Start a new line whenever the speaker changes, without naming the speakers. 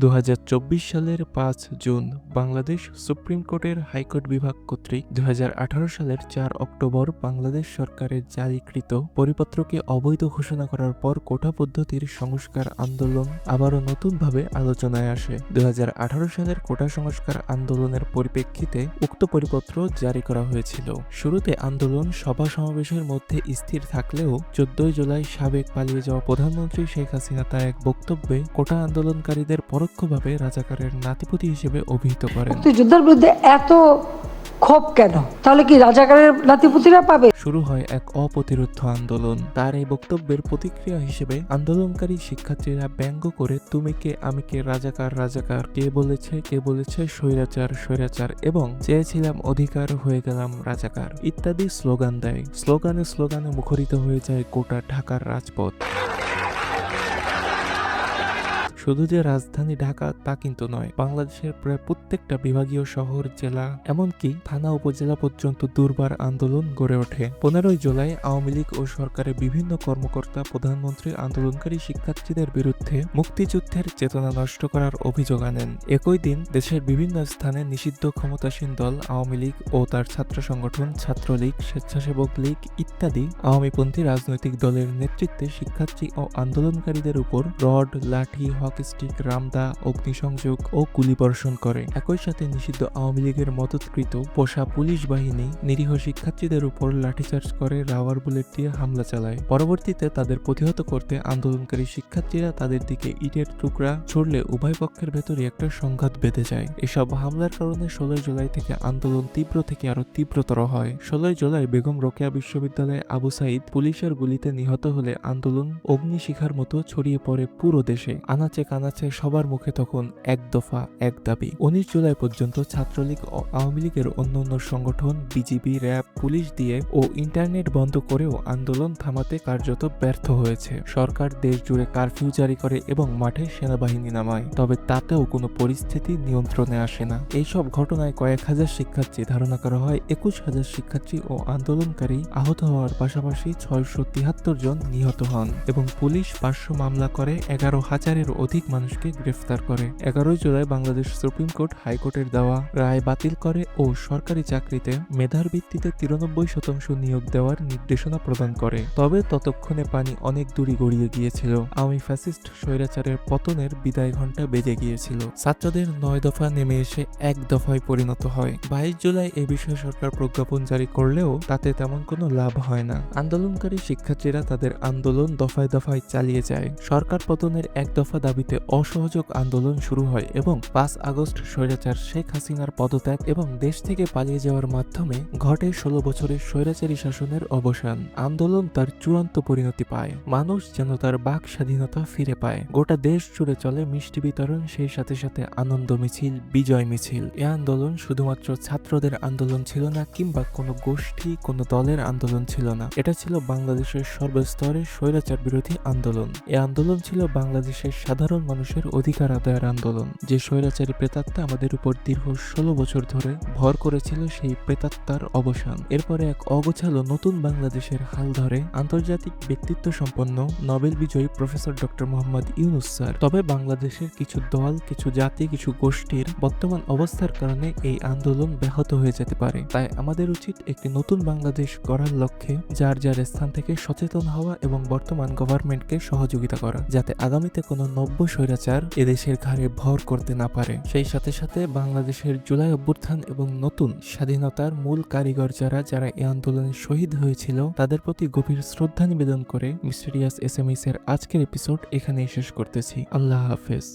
2024 সালের 5 June Bangladesh supreme কোর্টের high court বিভাগ কর্তৃক 2018 সালের 4 অক্টোবর বাংলাদেশ সরকারের জারিকৃত পরিপত্রকে অবৈধ ঘোষণা করার পর কোটা পদ্ধতির সংস্কার আন্দোলন আবারও নতুনভাবে আলোচনায় আসে। 2018 সালের কোটা সংস্কার আন্দোলনের পরিপ্রেক্ষিতে উক্ত পরিপত্র জারি করা হয়েছিল। শুরুতে আন্দোলন সভা সমাবেশের মধ্যে স্থির থাকলেও 14 জুলাই সাবেক পালিয়ে যাওয়া প্রধানমন্ত্রী শেখ হাসিনা তার এক বক্তব্যে কোটা আন্দোলনকারীদের পরোক্ষভাবে রাজাকারের নাতিপুতি হিসেবে অভিহিত করেন।
মুক্তিযোদ্ধার বিরুদ্ধে এত ক্ষোভ কেন? তাহলে কি রাজাকারের নাতিপুতিরা পাবে?
শুরু হয় এক অপ্রতিরোধ্য আন্দোলন। তার এই বক্তব্যের প্রতিক্রিয়া হিসেবে আন্দোলনকারী শিক্ষার্থীরা ব্যঙ্গ করে তুমি কে আমি কে রাজাকার রাজাকার, কে বলেছে স্বৈরাচার স্বৈরাচার এবং চেয়েছিলাম অধিকার হয়ে গেলাম রাজাকার ইত্যাদি স্লোগান দেয়। স্লোগানে মুখরিত হয়ে যায় গোটা ঢাকার রাজপথ। শুধু যে রাজধানী ঢাকা তা কিন্তু নয়, বাংলাদেশের প্রায় প্রত্যেকটা বিভাগীয় শহর, জেলা, এমনকি থানা উপজেলা পর্যন্ত দুর্বার আন্দোলন গড়ে ওঠে। 15 জুলাই আওয়ামী লীগ ও সরকারের বিভিন্ন কর্মকর্তা প্রধানমন্ত্রী আন্দোলনকারী শিক্ষার্থীদের বিরুদ্ধে মুক্তিযুদ্ধের চেতনা নষ্ট করার অভিযোগ আনেন। একই দিন দেশের বিভিন্ন স্থানে নিষিদ্ধ ক্ষমতাসীন দল আওয়ামী লীগ ও তার ছাত্র সংগঠন ছাত্রলীগ, স্বেচ্ছাসেবক লীগ ইত্যাদি আওয়ামীপন্থী রাজনৈতিক দলের নেতৃত্বে শিক্ষার্থী ও আন্দোলনকারীদের উপর রড, লাঠি, স্টিক, রামদা, অগ্নিসংযোগ ও গুলিবর্ষণ করে। একই সাথে নিষিদ্ধ আওয়ামী লীগের মদতকৃত পোষা পুলিশ বাহিনী নিরীহ শিক্ষার্থীদের উপর লাঠিচার্জ করে, রাবার বুলেট দিয়ে হামলা চালায়। পরবর্তীতে তাদের প্রতিহত করতে আন্দোলনকারী শিক্ষার্থীরা তাদের দিকে ইটের টুকরা ছুড়লে উভয় পক্ষের ভেতরে একটা সংঘাত বেঁধে যায়। এসব হামলার কারণে 16 জুলাই থেকে আন্দোলন তীব্র থেকে আরো তীব্রতর হয়। 16 জুলাই বেগম রোকেয়া বিশ্ববিদ্যালয়ে আবু সাইদ পুলিশের গুলিতে নিহত হলে আন্দোলন অগ্নিশিখার মতো ছড়িয়ে পড়ে পুরো দেশে। আনাচে কানাচে সবার মুখে তখন এক দফা এক দাবি। 19 জুলাই পর্যন্ত ছাত্রলীগ ও আওয়ামী লীগের অন্যান্য সংগঠন বিজিবি, র্যাব, পুলিশ দিয়ে ও ইন্টারনেট বন্ধ করেও আন্দোলন থামাতে কার্যত ব্যর্থ হয়েছে। সরকার দেশ জুড়ে কারফিউ জারি করে এবং মাঠে সেনাবাহিনী নামায়, তবে তাতেও কোনো পরিস্থিতি নিয়ন্ত্রণে আসে না। এইসব ঘটনায় কয়েক হাজার শিক্ষার্থী, ধারণা করা হয় 21,000 শিক্ষার্থী ও আন্দোলনকারী আহত হওয়ার পাশাপাশি 673 জন নিহত হন এবং পুলিশ 500 মামলা করে 11,000-এর অধিক মানুষকে গ্রেফতার করে। 11 জুলাই বাংলাদেশ সুপ্রিম কোর্ট হাইকোর্টের দেওয়া রায় বাতিল করে ও সরকারি চাকরিতে মেধার ভিত্তিতে 93% নিয়োগ দেওয়ার নির্দেশনা প্রদান করে। তবে ততক্ষণে পানি অনেক দূরই গড়িয়ে গিয়েছিল। আওয়ামী ফ্যাসিস্ট স্বৈরাচারের পতনের বিদায় ঘণ্টা বেজে গিয়েছিল। ছাত্রদের 9 দফা নেমে এসে এক দফায় পরিণত হয়। 22 জুলাই এ বিষয়ে সরকার প্রজ্ঞাপন জারি করলেও তাতে তেমন কোনো লাভ হয় না। আন্দোলনকারী শিক্ষার্থীরা তাদের আন্দোলন দফায় দফায় চালিয়ে যায়। সরকার পতনের এক দফা দাবিতে অসহযোগ আন্দোলন শুরু হয় এবং 5 আগস্ট স্বৈরাচার শেখ হাসিনার পদত্যাগ এবং দেশ থেকে পালিয়ে যাওয়ার মাধ্যমে ঘটে 16 বছরের স্বৈরাচারী শাসনের অবসান। আন্দোলন তার চূড়ান্ত পরিণতি পায়। মানুষ যেন তার বাক স্বাধীনতা ফিরে পায়। গোটা দেশ জুড়ে চলে মিষ্টি বিতরণ, সেই সাথে সাথে আনন্দ মিছিল, বিজয় মিছিল। এ আন্দোলন শুধুমাত্র ছাত্রদের আন্দোলন ছিল না কিংবা কোনো গোষ্ঠী, কোনো দলের আন্দোলন ছিল না। এটা ছিল বাংলাদেশের সর্বস্তরের স্বৈরাচার বিরোধী আন্দোলন। এ আন্দোলন ছিল বাংলাদেশের সাধারণ মানুষের অধিকার আদায়ের আন্দোলন। যে স্বৈরাচারী প্রেতাত্মা আমাদের উপর দীর্ঘ 16 বছর ধরে ভর করেছিল, সেই প্রেতাত্মার অবসান। এরপরে এক অগোছালো নতুন বাংলাদেশের হাল ধরে আন্তর্জাতিক ব্যক্তিত্ব সম্পন্ন নোবেল বিজয়ী professor doctor Mohammad Yunus sir. তবে বাংলাদেশের কিছু দল, কিছু জাতি, কিছু গোষ্ঠীর বর্তমান অবস্থার কারণে এই আন্দোলন ব্যাহত হয়ে যেতে পারে। তাই আমাদের উচিত একটি নতুন বাংলাদেশ গড়ার লক্ষ্যে যার যার স্থান থেকে সচেতন হওয়া এবং বর্তমান গভর্নমেন্টকে সহযোগিতা করা, যাতে আগামীতে কোনো নব্য স্বৈরাচার এদেশের ঘাড়ে ভর করতে না পারে। সেই সাথে সাথে বাংলাদেশের জুলাই অভ্যুত্থান এবং নতুন স্বাধীনতার মূল কারিগর যারা এই আন্দোলনে শহীদ হয়েছিল তাদের প্রতি গভীর শ্রদ্ধা নিবেদন করে মিস্টেরিয়াস এসএমএস এর আজকের এপিসোড এখানেই শেষ করতেছি। আল্লাহ হাফেজ।